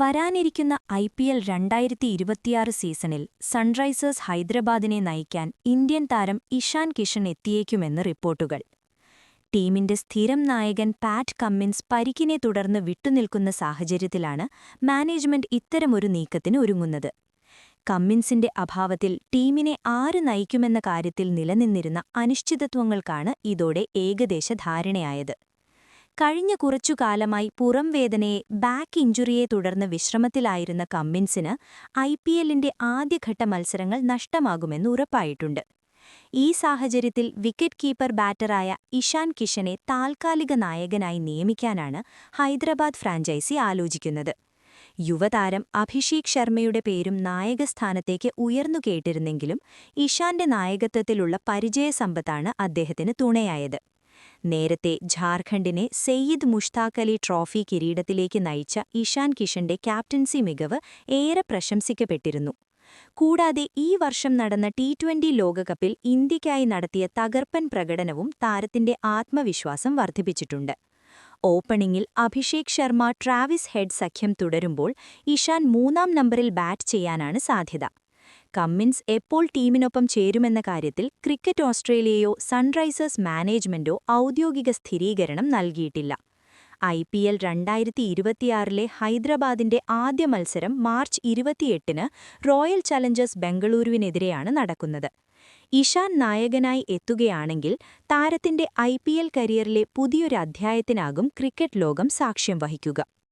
വരാനിരിക്കുന്ന IPL 2026 സീസണിൽ Sunrisers ഹൈദരാബാദിനെ നയിക്കാൻ ഇന്ത്യൻ താരം ഇഷാൻ കിഷൻ എത്തിയേക്കുമെന്ന് റിപ്പോർട്ടുകൾ. ടീമിന്റെ സ്ഥിരം നായകൻ പാറ്റ് കമ്മിൻസ് പരിക്കിനെ തുടർന്ന് വിട്ടുനിൽക്കുന്ന സാഹചര്യത്തിലാണ് മാനേജ്മെന്റ് ഇത്തരമൊരു നീക്കത്തിന് ഒരുങ്ങുന്നത്. കമ്മിൻസിന്റെ അഭാവത്തിൽ ടീമിനെ ആര് നയിക്കുമെന്ന കാര്യത്തിൽ നിലനിന്നിരുന്ന അനിശ്ചിതത്വങ്ങൾക്കാണ് ഇതോടെ ഏകദേശ ധാരണയായത്. കഴിഞ്ഞ കുറച്ചുകാലമായി പുറംവേദനയെ ബാക്ക് ഇഞ്ചുറിയെ തുടർന്ന് വിശ്രമത്തിലായിരുന്ന കമ്മിൻസിന് IPLന്റെ ആദ്യഘട്ട മത്സരങ്ങൾ നഷ്ടമാകുമെന്ന് ഉറപ്പായിട്ടുണ്ട്. ഈ സാഹചര്യത്തിൽ വിക്കറ്റ് കീപ്പർ ബാറ്ററായ ഇഷാൻ കിഷനെ താൽക്കാലിക നായകനായി നിയമിക്കാനാണ് ഹൈദരാബാദ് ഫ്രാഞ്ചൈസി ആലോചിക്കുന്നത്. യുവതാരം അഭിഷേക് ശർമ്മയുടെ പേരും നായകസ്ഥാനത്തേക്ക് ഉയർന്നുകേട്ടിരുന്നെങ്കിലും ഇഷാന്റെ നായകത്വത്തിലുള്ള പരിചയസമ്പത്താണ് അദ്ദേഹത്തിന് തുണയായത്. നേരത്തെ ഝാർഖണ്ഡിനെ സെയ്യിദ് മുഷ്താഖ് അലി ട്രോഫി കിരീടത്തിലേക്ക് നയിച്ച ഇഷാൻ കിഷന്റെ ക്യാപ്റ്റൻസി മികവ് ഏറെ പ്രശംസിക്കപ്പെട്ടിരുന്നു. കൂടാതെ ഈ വർഷം നടന്ന T20 ലോകകപ്പിൽ ഇന്ത്യയ്ക്കായി നടത്തിയ തകർപ്പൻ പ്രകടനവും താരത്തിന്റെ ആത്മവിശ്വാസം വർദ്ധിപ്പിച്ചിട്ടുണ്ട്. ഓപ്പണിംഗിൽ അഭിഷേക് ശർമ്മ ട്രാവിസ് ഹെഡ് സഖ്യം തുടരുമ്പോൾ ഇഷാൻ 3-ാം നമ്പറിൽ ബാറ്റ് ചെയ്യാനാണ് സാധ്യത. കമ്മിൻസ് എപ്പോൾ ടീമിനൊപ്പം ചേരുമെന്ന കാര്യത്തിൽ ക്രിക്കറ്റ് ഓസ്ട്രേലിയയോ സൺറൈസേഴ്സ് മാനേജ്മെന്റോ ഔദ്യോഗിക സ്ഥിരീകരണം നൽകിയിട്ടില്ല. IPL 2026 ഹൈദരാബാദിന്റെ ആദ്യ മത്സരം മാർച്ച് 28-ന് റോയൽ ചലഞ്ചേഴ്സ് ബംഗളൂരുവിനെതിരെയാണ് നടക്കുന്നത്. ഇഷാൻ നായകനായി എത്തുകയാണെങ്കിൽ താരത്തിന്റെ IPL കരിയറിലെ പുതിയൊരു അധ്യായത്തിനാകും ക്രിക്കറ്റ് ലോകം സാക്ഷ്യം വഹിക്കുക.